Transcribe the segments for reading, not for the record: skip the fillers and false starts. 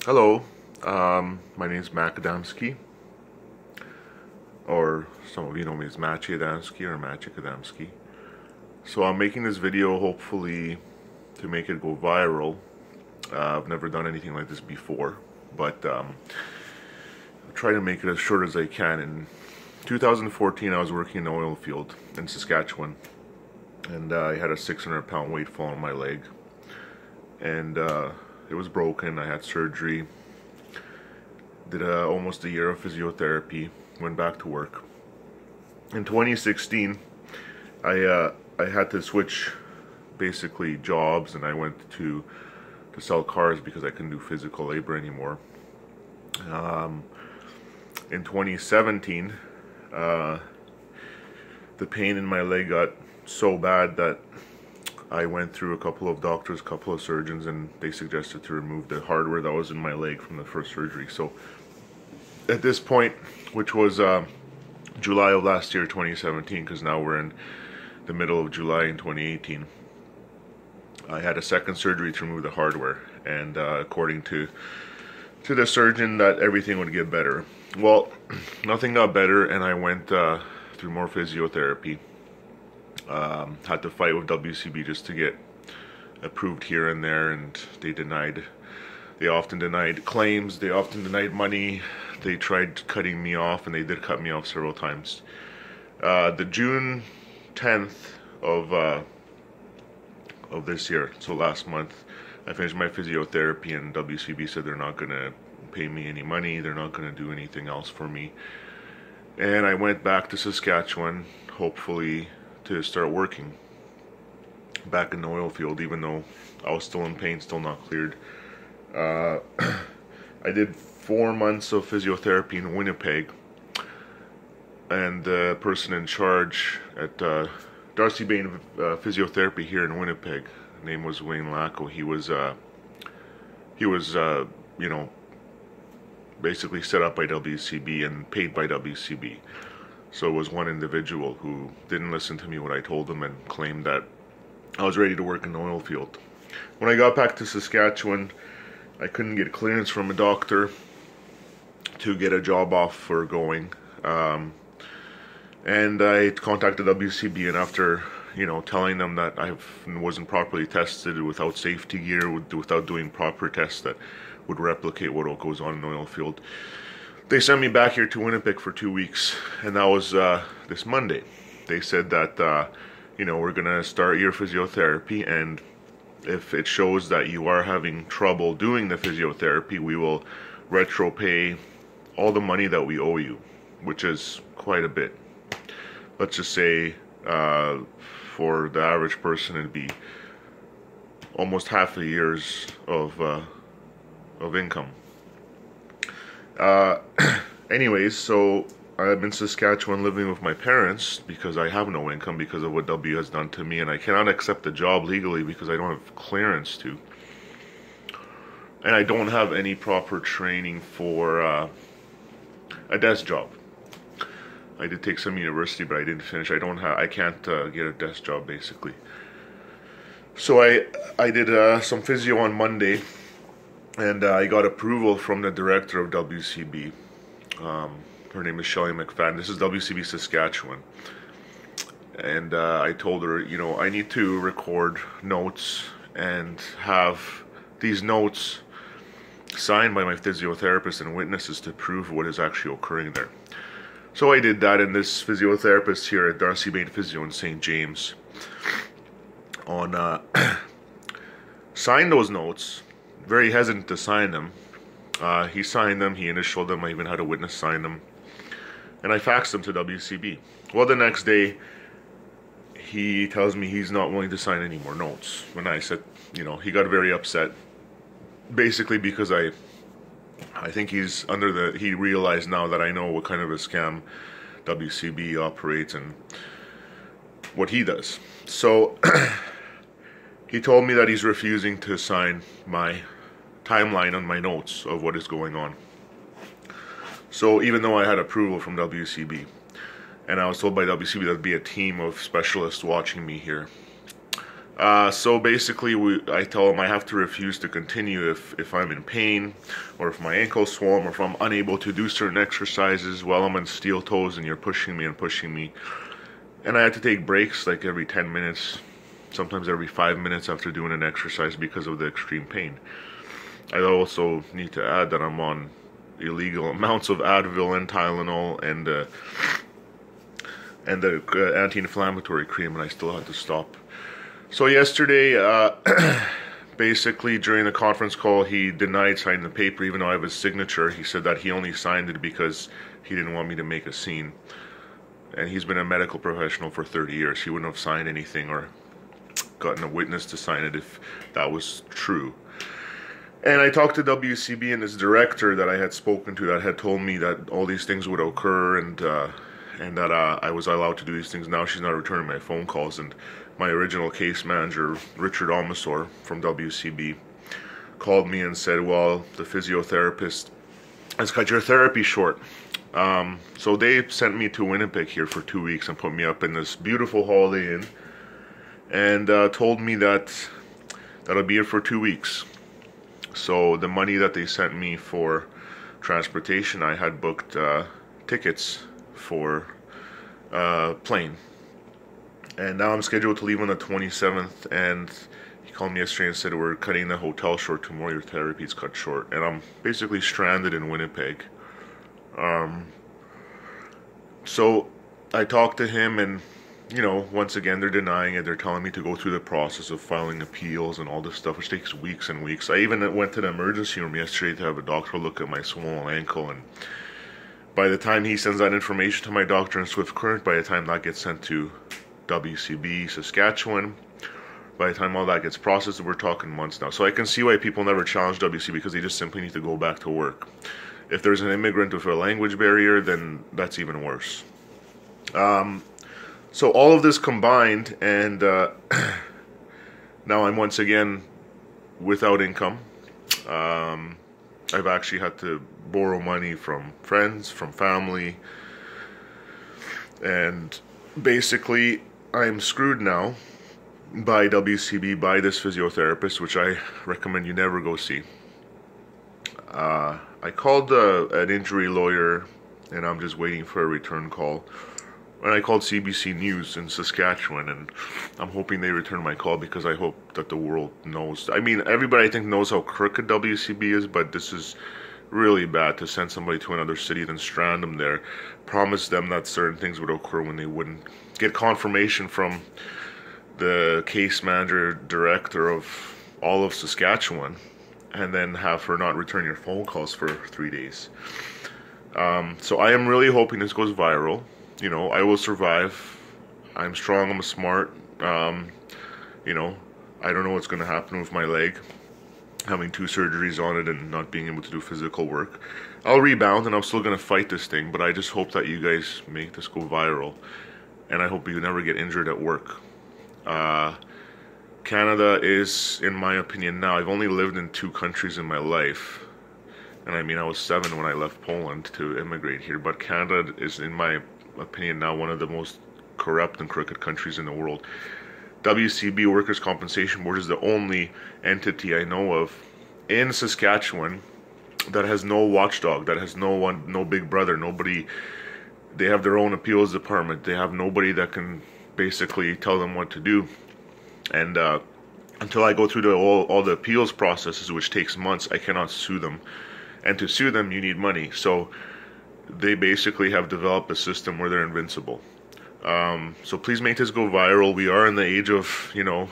Hello, my name is Mac Adamski, or some of you know me as Maciej Adamski or Maciej Adamski. So I'm making this video hopefully to make it go viral. I've never done anything like this before, but I'll try to make it as short as I can. In 2014 I was working in the oil field in Saskatchewan, and I had a 600-pound weight fall on my leg, and it was broken. I had surgery, did almost a year of physiotherapy, went back to work. In 2016, I had to switch basically jobs, and I went to sell cars because I couldn't do physical labor anymore. In 2017, the pain in my leg got so bad that I went through a couple of doctors, a couple of surgeons, and they suggested to remove the hardware that was in my leg from the first surgery. So at this point, which was July of last year, 2017, because now we're in the middle of July in 2018, I had a second surgery to remove the hardware, and according to the surgeon, that everything would get better. Well, nothing got better, and I went through more physiotherapy. Had to fight with WCB just to get approved here and there, and they often denied claims, they often denied money. They tried cutting me off, and they did cut me off several times. The June 10th of this year, so last month, I finished my physiotherapy, and WCB said they're not gonna pay me any money, they're not gonna do anything else for me. And I went back to Saskatchewan, hopefully to start working back in the oil field, even though I was still in pain, still not cleared. I did 4 months of physiotherapy in Winnipeg, and the person in charge at Darcy Bain Physiotherapy here in Winnipeg, his name was Wayne Lacko. He was you know, basically set up by WCB and paid by WCB. So it was one individual who didn't listen to me what I told him and claimed that I was ready to work in the oil field. When I got back to Saskatchewan, I couldn't get clearance from a doctor to get a job offer going. And I contacted WCB, and after, you know, telling them that I wasn't properly tested, without safety gear, without doing proper tests that would replicate what goes on in the oil field, they sent me back here to Winnipeg for 2 weeks, and that was this Monday. They said that, you know, we're gonna start your physiotherapy, and if it shows that you are having trouble doing the physiotherapy, we will retro pay all the money that we owe you, which is quite a bit. Let's just say for the average person, it'd be almost half a year's of income. Anyways, so I'm in Saskatchewan living with my parents because I have no income because of what W has done to me, and I cannot accept the job legally because I don't have clearance to. And I don't have any proper training for a desk job. I did take some university, but I didn't finish. I can't get a desk job basically. So I did some physio on Monday, and I got approval from the director of WCB. Her name is Shelley McFadden. This is WCB Saskatchewan. And I told her, you know, I need to record notes and have these notes signed by my physiotherapist and witnesses to prove what is actually occurring there. So I did that, and this physiotherapist here at Darcy Bain Physio in St. James signed those notes, very hesitant to sign them. He signed them, he initialed them, I even had a witness sign them, and I faxed them to WCB. Well, the next day, he tells me he's not willing to sign any more notes. When I said, you know, he got very upset, basically because I think he realized now that I know what kind of a scam WCB operates and what he does. So he told me that he's refusing to sign my timeline on my notes of what is going on. So even though I had approval from WCB, and I was told by WCB there'd be a team of specialists watching me here, So basically, I tell him I have to refuse to continue if I'm in pain, or if my ankle's swollen, or if I'm unable to do certain exercises while I'm on steel toes and you're pushing me and pushing me. And I had to take breaks like every 10 minutes, sometimes every 5 minutes after doing an exercise because of the extreme pain. I also need to add that I'm on illegal amounts of Advil and Tylenol and the anti-inflammatory cream, and I still had to stop. So yesterday, basically during the conference call, he denied signing the paper, even though I have his signature. He said that he only signed it because he didn't want me to make a scene. And he's been a medical professional for 30 years. He wouldn't have signed anything or gotten a witness to sign it if that was true. And I talked to WCB and his director that I had spoken to that had told me that all these things would occur and that I was allowed to do these things. Now she's not returning my phone calls, and my original case manager, Richard Almasor from WCB, called me and said, well, the physiotherapist has cut your therapy short. So they sent me to Winnipeg here for 2 weeks and put me up in this beautiful Holiday Inn and told me that that'll be it for 2 weeks. So the money that they sent me for transportation, I had booked tickets for plane. And now I'm scheduled to leave on the 27th, and he called me yesterday and said, we're cutting the hotel short tomorrow, your therapy's cut short. And I'm basically stranded in Winnipeg. So I talked to him, and you know, once again, they're denying it. They're telling me to go through the process of filing appeals and all this stuff, which takes weeks and weeks. I even went to the emergency room yesterday to have a doctor look at my swollen ankle, and by the time he sends that information to my doctor in Swift Current, by the time that gets sent to WCB Saskatchewan, by the time all that gets processed, we're talking months now. So I can see why people never challenge WCB, because they just simply need to go back to work. If there's an immigrant with a language barrier, then that's even worse. So all of this combined, and now I'm once again without income. I've actually had to borrow money from friends, from family, and basically I'm screwed now by WCB, by this physiotherapist, which I recommend you never go see. I called an injury lawyer, and I'm just waiting for a return call. And I called CBC News in Saskatchewan, and I'm hoping they return my call, because I hope that the world knows. I mean, everybody I think knows how crooked WCB is, but this is really bad to send somebody to another city, then strand them there, promise them that certain things would occur when they wouldn't, get confirmation from the case manager director of all of Saskatchewan, and then have her not return your phone calls for 3 days. So I am really hoping this goes viral. You know, I will survive. I'm strong, I'm smart. You know, I don't know what's going to happen with my leg, having 2 surgeries on it and not being able to do physical work. I'll rebound, and I'm still going to fight this thing, but I just hope that you guys make this go viral, and I hope you never get injured at work. Canada is, in my opinion now, I've only lived in 2 countries in my life, and I mean, I was 7 when I left Poland to immigrate here, but Canada is, in my opinion now, one of the most corrupt and crooked countries in the world. WCB, Workers' Compensation Board, is the only entity I know of in Saskatchewan that has no watchdog, that has no big brother, nobody. They have their own appeals department. They have nobody that can basically tell them what to do. And until I go through all the appeals processes, which takes months, I cannot sue them. And to sue them, you need money. So they basically have developed a system where they're invincible. So please make this go viral. We are in the age of, you know,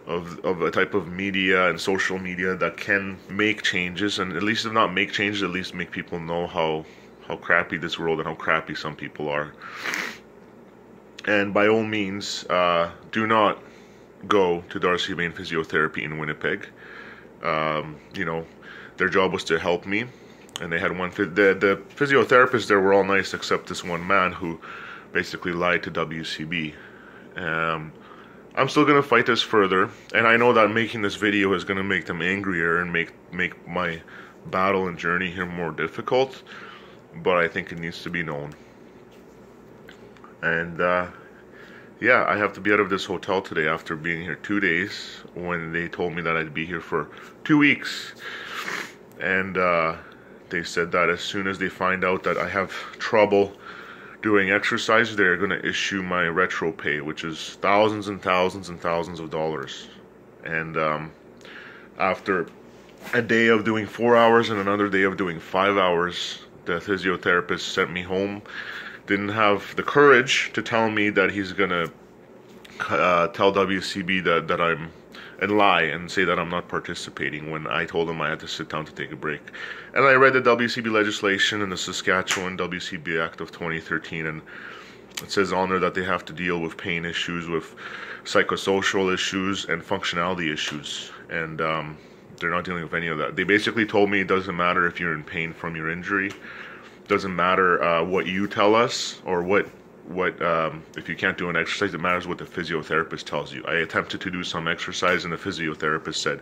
of a type of media and social media that can make changes, and at least if not make changes, at least make people know how crappy this world and how crappy some people are. And by all means, do not go to Darcy Main Physiotherapy in Winnipeg. You know, their job was to help me, and they had the physiotherapists there were all nice except this one man who basically lied to WCB. I'm still gonna fight this further, and I know that making this video is gonna make them angrier and make my battle and journey here more difficult, but I think it needs to be known. And yeah, I have to be out of this hotel today after being here 2 days when they told me that I'd be here for 2 weeks. And they said that as soon as they find out that I have trouble doing exercise, they're going to issue my retro pay, which is thousands and thousands and thousands of dollars. And after a day of doing 4 hours and another day of doing 5 hours, the physiotherapist sent me home. Didn't have the courage to tell me that he's gonna tell WCB that I'm and lie and say that I'm not participating when I told him I had to sit down to take a break. And I read the WCB legislation and the Saskatchewan WCB Act of 2013, and it says on there that they have to deal with pain issues, with psychosocial issues, and functionality issues. And they're not dealing with any of that. They basically told me it doesn't matter if you're in pain from your injury. Doesn't matter what you tell us or what if you can't do an exercise. It matters what the physiotherapist tells you. I attempted to do some exercise and the physiotherapist said,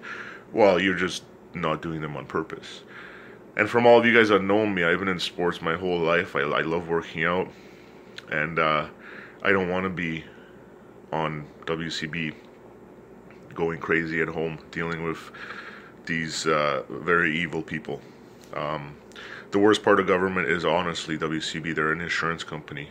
well, you're just not doing them on purpose. And from all of you guys that know me, I've been in sports my whole life. I love working out, and I don't want to be on WCB going crazy at home dealing with these very evil people. The worst part of government is honestly WCB. They're an insurance company.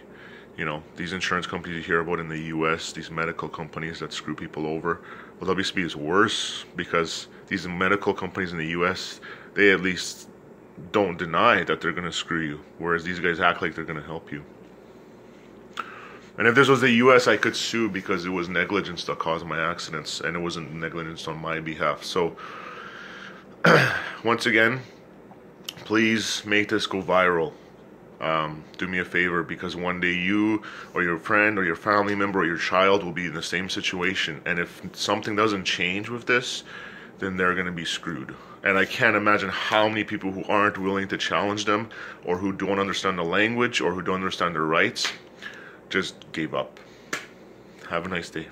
You know, these insurance companies you hear about in the US, these medical companies that screw people over. Well, WCB is worse because these medical companies in the US, they at least don't deny that they're going to screw you, whereas these guys act like they're going to help you. And if this was the US, I could sue because it was negligence that caused my accidents, and it wasn't negligence on my behalf. So, once again, please make this go viral. Do me a favor, because one day you or your friend or your family member or your child will be in the same situation, and if something doesn't change with this, then they're going to be screwed. And I can't imagine how many people who aren't willing to challenge them, or who don't understand the language, or who don't understand their rights, just gave up. Have a nice day.